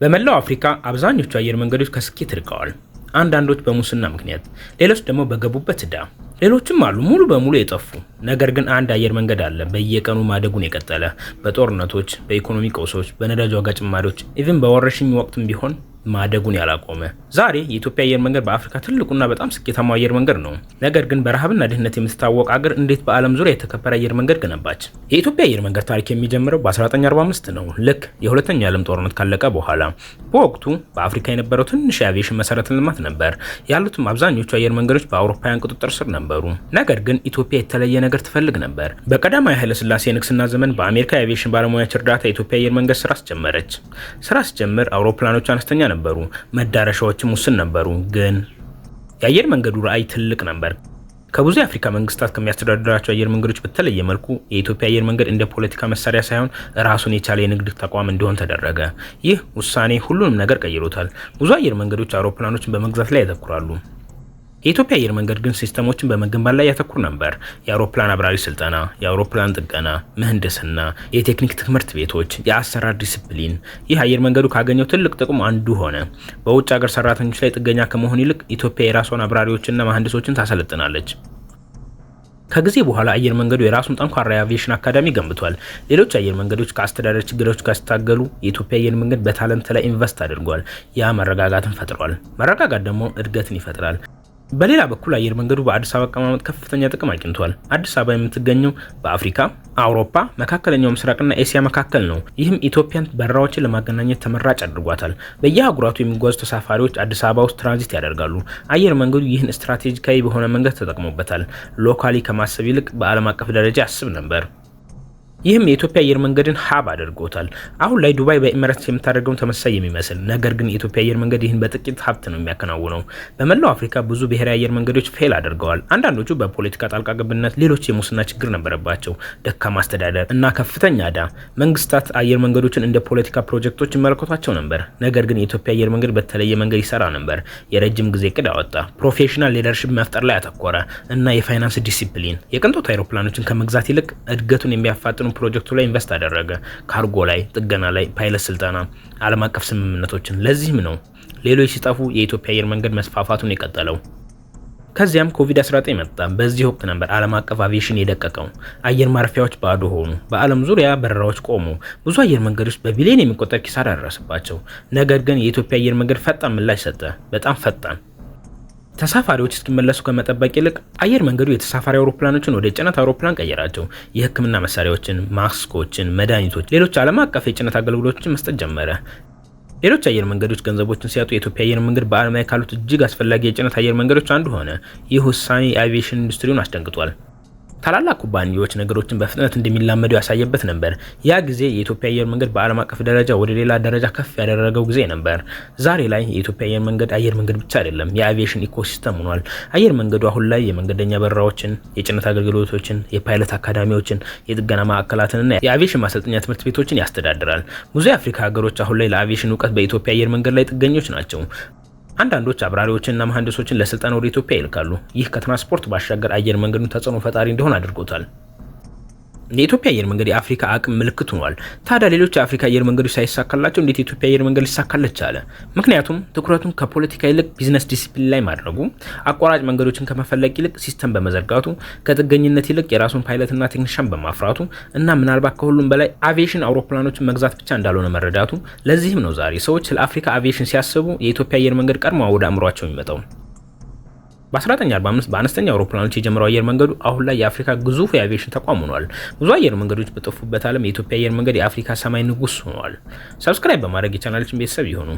በመላው አፍሪካ አብዛኞቹ አየር መንገዶች ከስኬት ርቀዋል። አንዳንዶች በሙስና ምክንያት፣ ሌሎች ደግሞ በገቡበት ዕዳ፣ ሌሎችም አሉ ሙሉ በሙሉ የጠፉ። ነገር ግን አንድ አየር መንገድ አለ በየቀኑ ማደጉን የቀጠለ፣ በጦርነቶች፣ በኢኮኖሚ ቀውሶች፣ በነዳጅ ዋጋ ጭማሪዎች፣ ኢቭን በወረርሽኝ ወቅትም ቢሆን ማደጉን ያላቆመ። ዛሬ የኢትዮጵያ አየር መንገድ በአፍሪካ ትልቁና በጣም ስኬታማው አየር መንገድ ነው። ነገር ግን በረሃብና ድህነት የምትታወቅ አገር እንዴት በዓለም ዙሪያ የተከበረ አየር መንገድ ገነባች? የኢትዮጵያ አየር መንገድ ታሪክ የሚጀምረው በ1945 ነው፣ ልክ የሁለተኛው የዓለም ጦርነት ካለቀ በኋላ። በወቅቱ በአፍሪካ የነበረው ትንሽ የአቪዬሽን መሰረተ ልማት ነበር። ያሉትም አብዛኞቹ አየር መንገዶች በአውሮፓውያን ቁጥጥር ስር ነበሩ። ነገር ግን ኢትዮጵያ የተለየ ነገር ትፈልግ ነበር። በቀዳማዊ ኃይለ ሥላሴ የንግስና ዘመን በአሜሪካ የአቪዬሽን ባለሙያዎች እርዳታ የኢትዮጵያ አየር መንገድ ስራ አስጀመረች። ስራ ሲጀምር አውሮፕላኖቹ አነስተኛ ነበሩ፣ መዳረሻዎችም ውስን ነበሩ። ግን የአየር መንገዱ ራዕይ ትልቅ ነበር። ከብዙ የአፍሪካ መንግስታት ከሚያስተዳድራቸው አየር መንገዶች በተለየ መልኩ የኢትዮጵያ አየር መንገድ እንደ ፖለቲካ መሳሪያ ሳይሆን ራሱን የቻለ የንግድ ተቋም እንዲሆን ተደረገ። ይህ ውሳኔ ሁሉንም ነገር ቀይሮታል። ብዙ አየር መንገዶች አውሮፕላኖችን በመግዛት ላይ ያተኩራሉ። የኢትዮጵያ አየር መንገድ ግን ሲስተሞችን በመገንባት ላይ ያተኩር ነበር። የአውሮፕላን አብራሪ ስልጠና፣ የአውሮፕላን ጥገና፣ ምህንድስና፣ የቴክኒክ ትምህርት ቤቶች፣ የአሰራር ዲሲፕሊን። ይህ አየር መንገዱ ካገኘው ትልቅ ጥቅም አንዱ ሆነ። በውጭ ሀገር ሰራተኞች ላይ ጥገኛ ከመሆን ይልቅ ኢትዮጵያ የራሷን አብራሪዎችና መሐንዲሶችን ታሰለጥናለች። ከጊዜ በኋላ አየር መንገዱ የራሱን ጠንካራ የአቪዬሽን አካዳሚ ገንብቷል። ሌሎች አየር መንገዶች ከአስተዳደር ችግሮች ጋር ሲታገሉ የኢትዮጵያ አየር መንገድ በታለንት ላይ ኢንቨስት አድርጓል። ያ መረጋጋትን ፈጥሯል። መረጋጋት ደግሞ እድገትን ይፈጥራል። በሌላ በኩል አየር መንገዱ በአዲስ አበባ አቀማመጥ ከፍተኛ ጥቅም አግኝቷል። አዲስ አበባ የምትገኘው በአፍሪካ፣ አውሮፓ፣ መካከለኛው ምስራቅና ኤሲያ መካከል ነው። ይህም ኢትዮጵያን በረራዎችን ለማገናኘት ተመራጭ አድርጓታል። በየአህጉራቱ የሚጓዙ ተሳፋሪዎች አዲስ አበባ ውስጥ ትራንዚት ያደርጋሉ። አየር መንገዱ ይህን ስትራቴጂካዊ በሆነ መንገድ ተጠቅሞበታል። ሎካሊ ከማሰብ ይልቅ በዓለም አቀፍ ደረጃ ያስብ ነበር። ይህም የኢትዮጵያ አየር መንገድን ሀብ አድርጎታል። አሁን ላይ ዱባይ በኤሚሬትስ የምታደርገውን ተመሳሳይ የሚመስል ነገር ግን የኢትዮጵያ አየር መንገድ ይህን በጥቂት ሀብት ነው የሚያከናውነው። በመላው አፍሪካ ብዙ ብሔራዊ አየር መንገዶች ፌል አድርገዋል። አንዳንዶቹ በፖለቲካ ጣልቃ ገብነት፣ ሌሎች የሙስና ችግር ነበረባቸው፣ ደካማ አስተዳደር እና ከፍተኛ ዕዳ። መንግስታት አየር መንገዶችን እንደ ፖለቲካ ፕሮጀክቶች ይመለከቷቸው ነበር። ነገር ግን የኢትዮጵያ አየር መንገድ በተለየ መንገድ ይሰራ ነበር። የረጅም ጊዜ እቅድ አወጣ፣ ፕሮፌሽናል ሊደርሺፕ መፍጠር ላይ አተኮረ እና የፋይናንስ ዲሲፕሊን። የቅንጦት አይሮፕላኖችን ከመግዛት ይልቅ እድገቱን የሚያፋጥኑ ፕሮጀክቱ ላይ ኢንቨስት አደረገ። ካርጎ ላይ፣ ጥገና ላይ፣ ፓይለት ስልጠና፣ ዓለም አቀፍ ስምምነቶችን። ለዚህም ነው ሌሎች ሲጠፉ የኢትዮጵያ አየር መንገድ መስፋፋቱን የቀጠለው። ከዚያም ኮቪድ-19 መጣ። በዚህ ወቅት ነበር ዓለም አቀፍ አቪዬሽን የደቀቀው። አየር ማረፊያዎች ባዶ ሆኑ። በዓለም ዙሪያ በረራዎች ቆሙ። ብዙ አየር መንገዶች በቢሊዮን የሚቆጠር ኪሳራ ደረሰባቸው። ነገር ግን የኢትዮጵያ አየር መንገድ ፈጣን ምላሽ ሰጠ። በጣም ፈጣን። ተሳፋሪዎች እስኪመለሱ ከመጠበቅ ይልቅ አየር መንገዱ የተሳፋሪ አውሮፕላኖችን ወደ ጭነት አውሮፕላን ቀየራቸው። የሕክምና መሳሪያዎችን፣ ማስኮችን፣ መድኃኒቶች፣ ሌሎች ዓለም አቀፍ የጭነት አገልግሎቶችን መስጠት ጀመረ። ሌሎች አየር መንገዶች ገንዘቦችን ሲያጡ የኢትዮጵያ አየር መንገድ በዓለም ላይ ካሉት እጅግ አስፈላጊ የጭነት አየር መንገዶች አንዱ ሆነ። ይህ ውሳኔ የአቪዬሽን ኢንዱስትሪውን አስደንግጧል። ታላላቅ ኩባንያዎች ነገሮችን በፍጥነት እንደሚላመዱ ያሳየበት ነበር። ያ ጊዜ የኢትዮጵያ አየር መንገድ በዓለም አቀፍ ደረጃ ወደ ሌላ ደረጃ ከፍ ያደረገው ጊዜ ነበር። ዛሬ ላይ የኢትዮጵያ አየር መንገድ ብቻ አይደለም፣ የአቪዬሽን ኢኮሲስተም ሆኗል። አየር መንገዱ አሁን ላይ የመንገደኛ በረራዎችን፣ የጭነት አገልግሎቶችን፣ የፓይለት አካዳሚዎችን፣ የጥገና ማዕከላትንና የአቪዬሽን ማሰልጠኛ ትምህርት ቤቶችን ያስተዳድራል። ብዙ የአፍሪካ ሀገሮች አሁን ላይ ለአቪዬሽን እውቀት በኢትዮጵያ አየር መንገድ ላይ ጥገኞች ናቸው። አንዳንዶች አብራሪዎችንና መሐንዲሶችን ለስልጠና ወደ ኢትዮጵያ ይልካሉ። ይህ ከትራንስፖርት ባሻገር አየር መንገዱን ተጽዕኖ ፈጣሪ እንዲሆን አድርጎታል። የኢትዮጵያ አየር መንገድ የአፍሪካ አቅም ምልክት ሆኗል። ታዲያ ሌሎች የአፍሪካ አየር መንገዶች ሳይሳካላቸው እንዴት የኢትዮጵያ አየር መንገድ ሊሳካለት ቻለ? ምክንያቱም ትኩረቱን ከፖለቲካ ይልቅ ቢዝነስ ዲሲፕሊን ላይ ማድረጉ፣ አቋራጭ መንገዶችን ከመፈለግ ይልቅ ሲስተም በመዘርጋቱ፣ ከጥገኝነት ይልቅ የራሱን ፓይለትና ቴክኒሻን በማፍራቱ እና ምናልባት ከሁሉም በላይ አቪዬሽን አውሮፕላኖችን መግዛት ብቻ እንዳልሆነ መረዳቱ። ለዚህም ነው ዛሬ ሰዎች ስለ አፍሪካ አቪዬሽን ሲያስቡ የኢትዮጵያ አየር መንገድ ቀድሞ ወደ አእምሯቸው የሚመጣው። በ1945 በአነስተኛ አውሮፕላኖች የጀመረው አየር መንገዱ አሁን ላይ የአፍሪካ ግዙፍ የአቪዬሽን ተቋም ሆኗል። ብዙ አየር መንገዶች በጠፉበት ዓለም የኢትዮጵያ አየር መንገድ የአፍሪካ ሰማይ ንጉስ ሆኗል። ሰብስክራይብ በማድረግ የቻናላችን ቤተሰብ ይሁኑ።